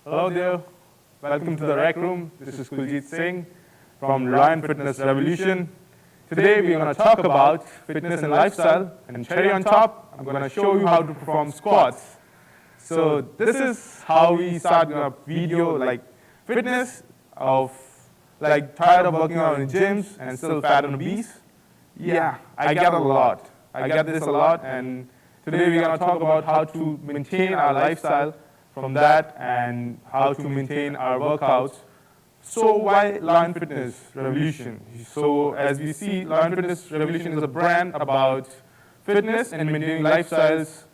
Hello there. Welcome to the Rec Room. This is Kuljit Singh from Lion Fitness Revolution. Today we're going to talk about fitness and lifestyle, and cherry on top, I'm going to show you how to perform squats. So this is how we start a video like fitness of like tired of working out in gyms and still fat and obese. Yeah, I get a lot. I get this a lot, and today we're going to talk about how to maintain our lifestyle from that and how to maintain our workouts. So why Lion Fitness Revolution? So as we see, Lion Fitness Revolution is a brand about fitness and maintaining lifestyles,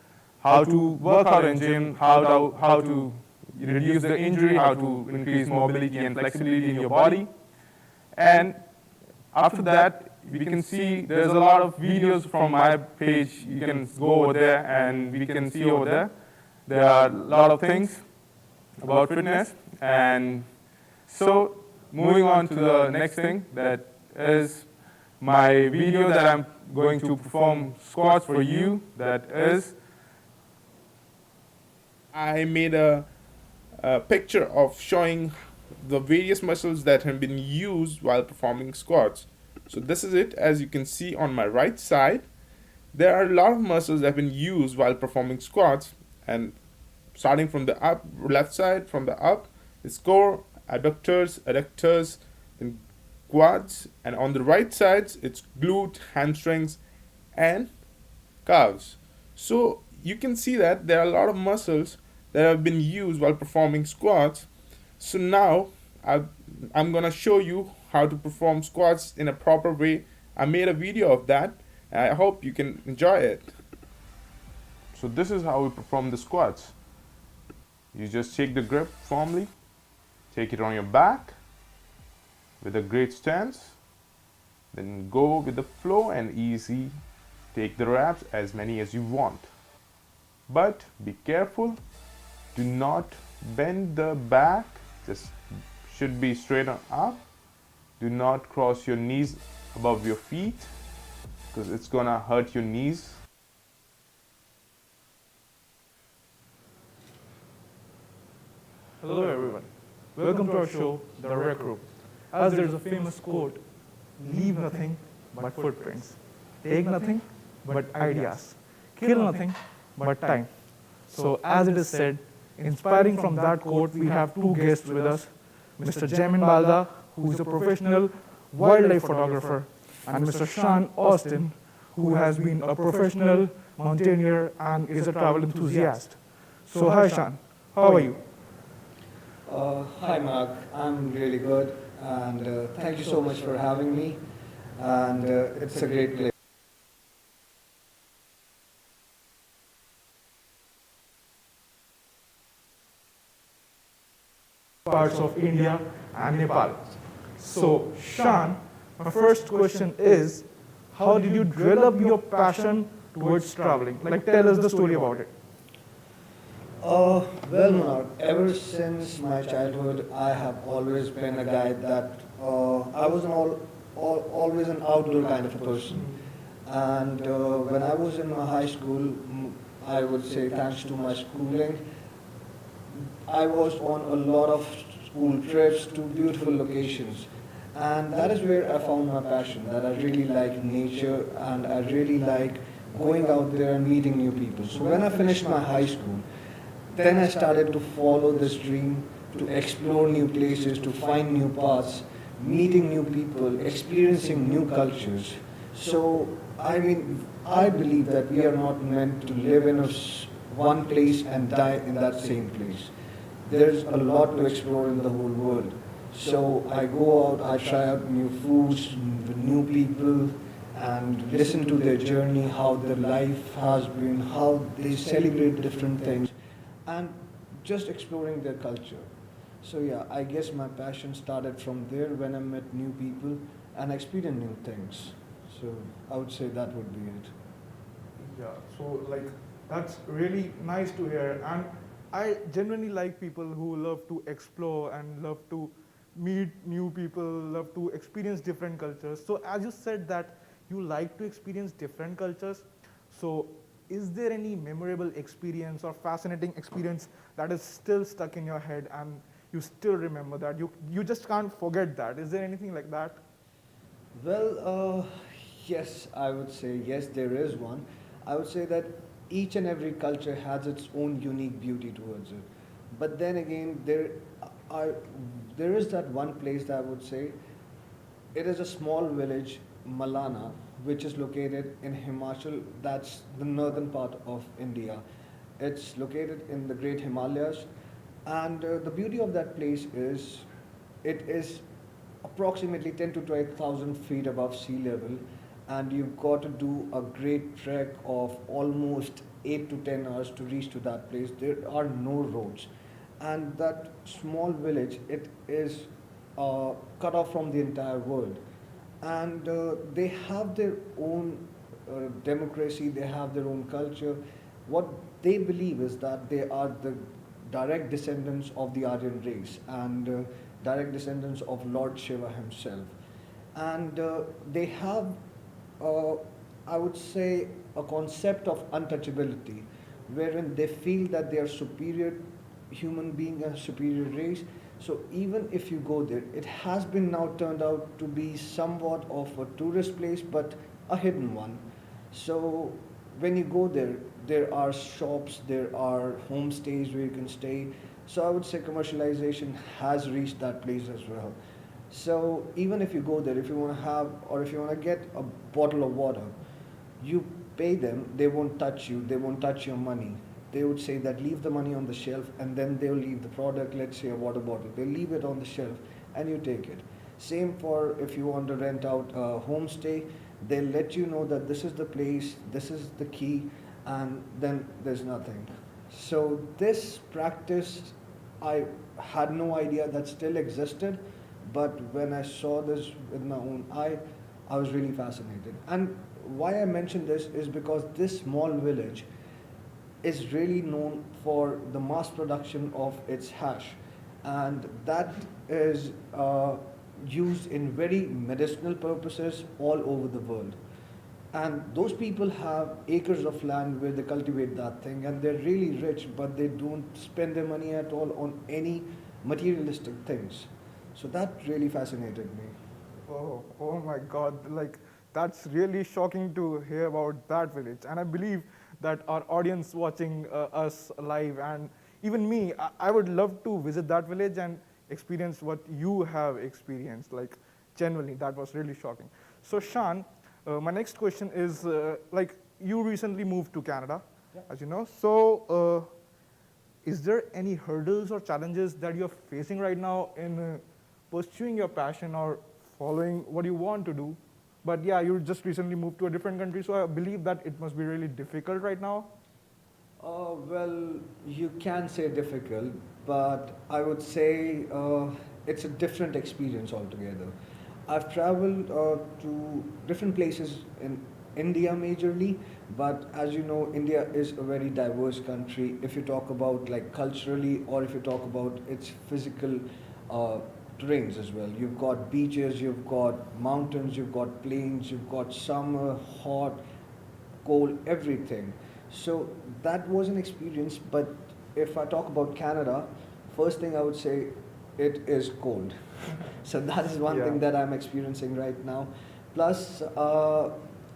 how to work out in gym, how to reduce the injury, how to increase mobility and flexibility in your body. And after that, we can see there's a lot of videos from my page. You can go over there and we can see over there. There are a lot of things about fitness. And so moving on to the next thing, that is my video that I'm going to perform squats for you. That is, I made a picture of showing the various muscles that have been used while performing squats. So this is it. As you can see on my right side, there are a lot of muscles that have been used while performing squats, and starting from the left side, from the up is core, adductors, then quads, and on the right sides it's glute, hamstrings, and calves. So you can see that there are a lot of muscles that have been used while performing squats. So now I'm gonna show you how to perform squats in a proper way. I made a video of that, and I hope you can enjoy it. So this is how we perform the squats. You just take the grip firmly, take it on your back with a great stance, then go with the flow and easy. Take the reps as many as you want. But be careful, do not bend the back, just should be straight on up. Do not cross your knees above your feet because it's gonna hurt your knees. hello everyone. Welcome to our show, The Rec Room. As there's a famous quote, leave nothing but footprints. Take nothing but ideas. Kill nothing but time. So as it is said, inspiring from that quote, we have two guests with us, Mr. Jamin Balda, who is a professional wildlife photographer, and Mr. Sean Austin, who has been a professional mountaineer and is a travel enthusiast. So hi Sean, how are you? Hi Mark, I'm really good, and thank you so much for having me, and it's a great pleasure. Parts of India and Nepal. So, Sean, my first question is, how did you develop your passion towards traveling? Like, tell us the story about it. Well, Mark, ever since my childhood, I have always been a guy that I was always an outdoor kind of a person. And when I was in my high school, I would say thanks to my schooling, I was on a lot of school trips to beautiful locations. And that is where I found my passion, that I really like nature and I really like going out there and meeting new people. So when I finished my high school, then I started to follow this dream, to explore new places, to find new paths, meeting new people, experiencing new cultures. So, I mean, I believe that we are not meant to live in one place and die in that same place. There's a lot to explore in the whole world. So I go out, I try out new foods, new people, and listen to their journey, how their life has been, how they celebrate different things, and just exploring their culture. So yeah, I guess my passion started from there when I met new people and experienced new things. So I would say that would be it. Yeah, so like that's really nice to hear. And I genuinely like people who love to explore and love to meet new people, love to experience different cultures. So as you said that you like to experience different cultures, so is there any memorable experience or fascinating experience that is still stuck in your head and you still remember that? You just can't forget that. Is there anything like that? Well, yes, I would say yes, there is one. I would say that each and every culture has its own unique beauty towards it. But then again, are, there is that one place that I would say it is a small village, Malana, which is located in Himachal, that's the northern part of India. It's located in the Great Himalayas, and the beauty of that place is it is approximately 10 to 12,000 feet above sea level, and you've got to do a great trek of almost 8 to 10 hours to reach to that place. There are no roads, and that small village, it is cut off from the entire world, and they have their own democracy, they have their own culture. What they believe is that they are the direct descendants of the Aryan race, and direct descendants of Lord Shiva himself. And they have, uh, I would say, a concept of untouchability, wherein they feel that they are superior human being, a superior race. So even if you go there, it has been now turned out to be somewhat of a tourist place, but a hidden one. So when you go there, there are shops, there are homestays where you can stay. So I would say commercialization has reached that place as well. So even if you go there, if you want to have or if you want to get a bottle of water, you pay them, they won't touch you, they won't touch your money. They would say that leave the money on the shelf, and then they'll leave the product, let's say a water bottle, they'll leave it on the shelf and you take it. Same for if you want to rent out a homestay, they'll let you know that this is the place, this is the key, and then there's nothing. So this practice, I had no idea that still existed, but when I saw this with my own eye, I was really fascinated. And why I mention this is because this small village is really known for the mass production of its hash, and that is used in very medicinal purposes all over the world. And those people have acres of land where they cultivate that thing, and they're really rich, but they don't spend their money at all on any materialistic things. So that really fascinated me. Oh my God! Like that's really shocking to hear about that village, and I believe that our audience watching us live and even me, I would love to visit that village and experience what you have experienced. Like genuinely, that was really shocking. So Shan, my next question is like you recently moved to Canada, as you know. So is there any hurdles or challenges that you're facing right now in pursuing your passion or following what you want to do? But yeah, you just recently moved to a different country, so I believe that it must be really difficult right now. Well, you can say difficult, but I would say it's a different experience altogether. I've traveled to different places in India majorly, but as you know, India is a very diverse country. If you talk about like culturally, or if you talk about its physical uh, terrains as well, you've got beaches, you've got mountains, you've got plains, you've got summer, hot, cold, everything. So that was an experience. But if I talk about Canada, first thing I would say it is cold. So that is one thing that I'm experiencing right now. Plus,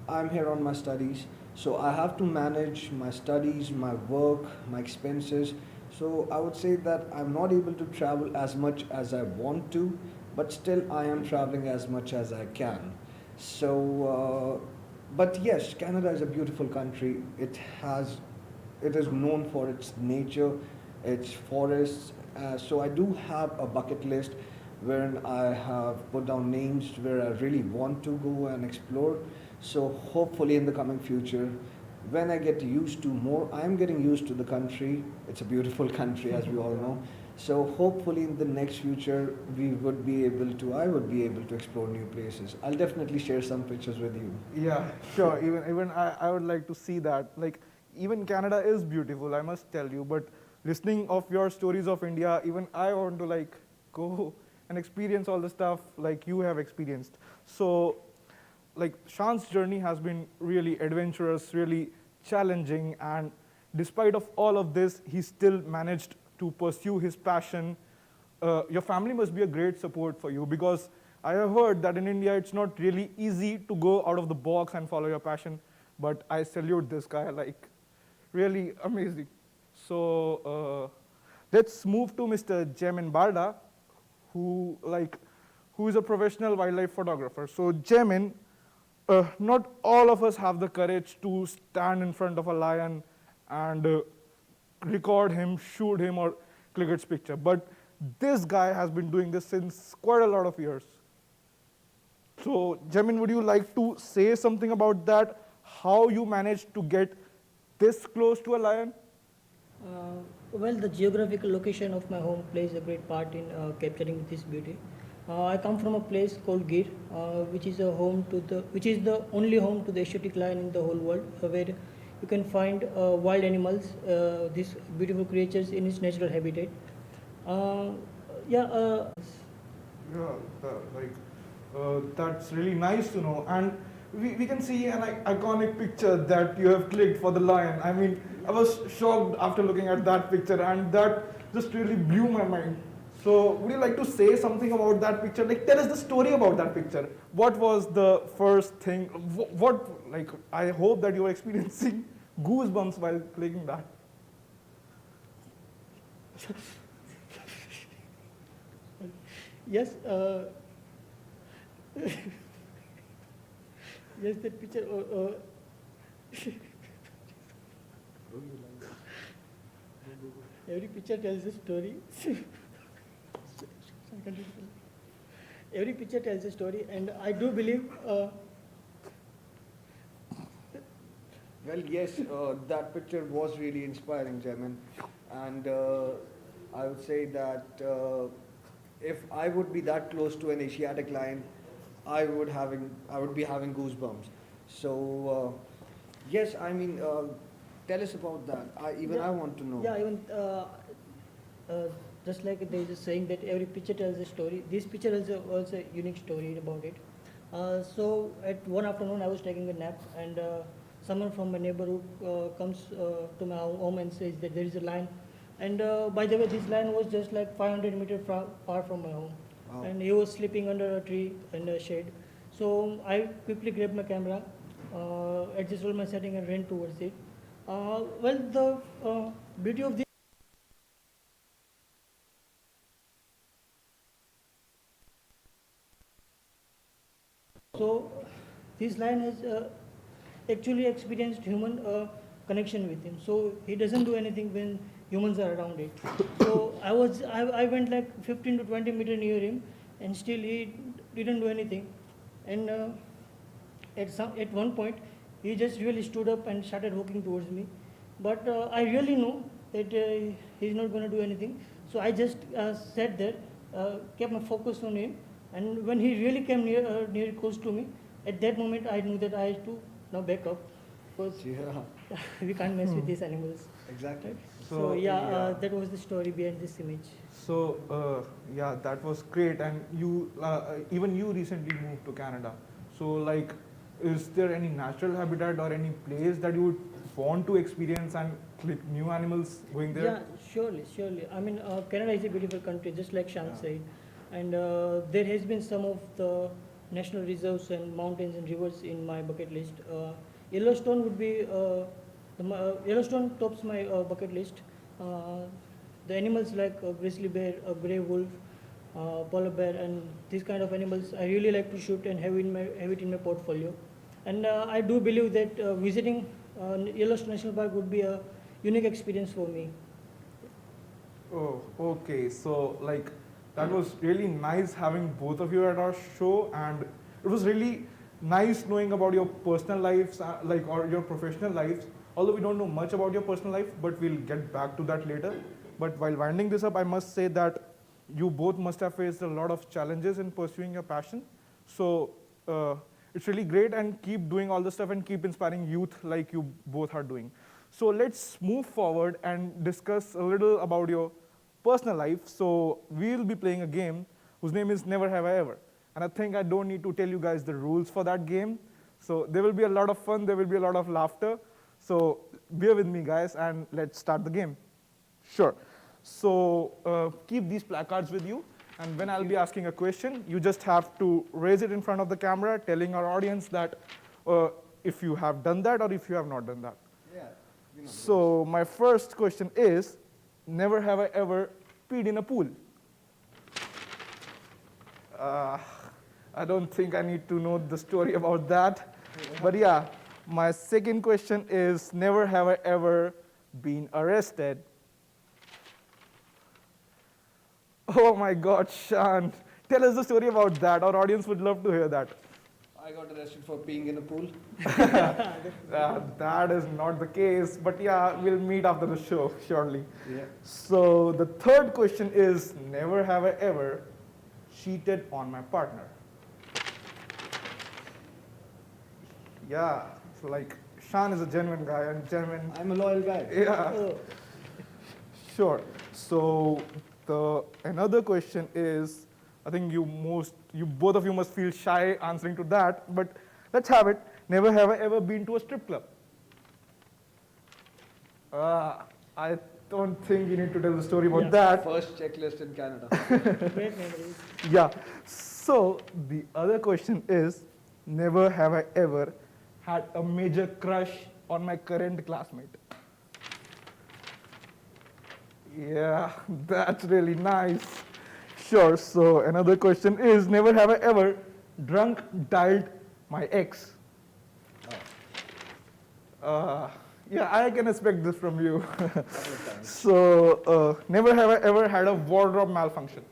I'm here on my studies, so I have to manage my studies, my work, my expenses. So I would say that I'm not able to travel as much as I want to, but still I am traveling as much as I can. So, but yes, Canada is a beautiful country. It is known for its nature, its forests. So I do have a bucket list wherein I have put down names where I really want to go and explore. So hopefully in the coming future, when I get used to more, I'm getting used to the country. It's a beautiful country, as we all know. So hopefully in the next future, I would be able to explore new places. I'll definitely share some pictures with you. Yeah, sure. Even I would like to see that. Like even Canada is beautiful, I must tell you. But listening of your stories of India, even I want to like go and experience all the stuff like you have experienced. So like Shan's journey has been really adventurous, really challenging, and despite of all of this, he still managed to pursue his passion. Your family must be a great support for you, because I have heard that in India it's not really easy to go out of the box and follow your passion. But I salute this guy, like really amazing. So let's move to Mr. Jemin Barda, who who is a professional wildlife photographer. So Jemin, not all of us have the courage to stand in front of a lion and record him, shoot him, or click its picture. But this guy has been doing this since quite a lot of years. So, Jamin, would you like to say something about that? How you managed to get this close to a lion? Well, the geographical location of my home plays a great part in capturing this beauty. I come from a place called Gir, which is the only home to the Asiatic lion in the whole world, where you can find wild animals, these beautiful creatures in its natural habitat. Yeah, Yeah, that's really nice to know. And we can see an iconic picture that you have clicked for the lion. I mean, I was shocked after looking at that picture, and that just really blew my mind. So, would you like to say something about that picture? Like, tell us the story about that picture. What was the first thing? I hope that you were experiencing goosebumps while clicking that. yes, yes, that picture. Every picture tells a story. Every picture tells a story, and I do believe. Well, yes, that picture was really inspiring, Jamin. And I would say that if I would be that close to an Asiatic lion, I would be having goosebumps. So yes, I mean, tell us about that. I want to know. Yeah, even just like there is a saying that every picture tells a story. This picture is also a unique story about it. So at one afternoon, I was taking a nap, and someone from my neighborhood comes to my home and says that there is a lion. And by the way, this lion was just like 500 meters far from my home. Wow. And he was sleeping under a tree in a shade. So I quickly grabbed my camera, adjusted my setting, and ran towards it. Well, the beauty of this. So this lion has actually experienced human connection with him. So he doesn't do anything when humans are around it. So I went like 15 to 20 meters near him, and still he didn't do anything. And at one point, he just really stood up and started walking towards me. But I really know that he's not going to do anything. So I just sat there, kept my focus on him, and when he really came near close to me, at that moment I knew that I had to now back up, because Yeah, we can't mess with these animals. exactly. So yeah, that was the story behind this image. So yeah, that was great. And you, even you recently moved to Canada. So like, is there any natural habitat or any place that you would want to experience and click new animals going there? Yeah, surely, surely. I mean, Canada is a beautiful country, just like Shan said. And there has been some of the national reserves and mountains and rivers in my bucket list. Yellowstone would be, Yellowstone tops my bucket list. The animals like grizzly bear, grey wolf, polar bear, and these kind of animals, I really like to shoot and have it in my portfolio. And I do believe that visiting Yellowstone National Park would be a unique experience for me. Oh, okay. So like, that was really nice having both of you at our show, and it was really nice knowing about your personal lives, or your professional lives. Although we don't know much about your personal life, but we'll get back to that later. But while winding this up, I must say that you both must have faced a lot of challenges in pursuing your passion. So it's really great, and keep doing all the stuff and keep inspiring youth like you both are doing. So let's move forward and discuss a little about your personal life. So we'll be playing a game whose name is Never Have I Ever. And I think I don't need to tell you guys the rules for that game. So there will be a lot of fun, there will be a lot of laughter. So bear with me, guys, and let's start the game. Sure. So keep these placards with you, and when I'll be asking a question, you just have to raise it in front of the camera, telling our audience that if you have done that or if you have not done that. Yeah. So my first question is, never have I ever peed in a pool? I don't think I need to know the story about that. But yeah, my second question is, never have I ever been arrested? Oh my God, Shan, tell us the story about that. Our audience would love to hear that. I got arrested for peeing in a pool. That is not the case, but yeah, we'll meet after the show, surely. Yeah. So the third question is, never have I ever cheated on my partner? Yeah, so like Shan is a genuine guy and genuine. I'm a loyal guy. Yeah, Oh, sure. So another question is, I think both of you must feel shy answering to that, but let's have it. Never have I ever been to a strip club? I don't think you need to tell the story about Yeah. that. First checklist in Canada. great memories. Yeah. So the other question is, never have I ever had a major crush on my current classmate? Yeah, that's really nice. Sure. So another question is, never have I ever drunk dialed my ex? Yeah, I can expect this from you. So never have I ever had a wardrobe malfunction?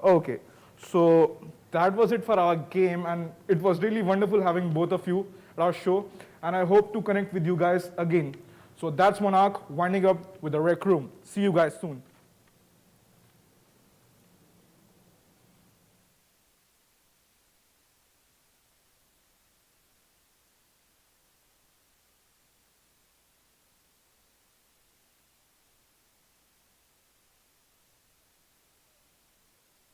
Okay, so that was it for our game, and it was really wonderful having both of you at our show, and I hope to connect with you guys again. So that's Monarch winding up with the Rec Room. See you guys soon.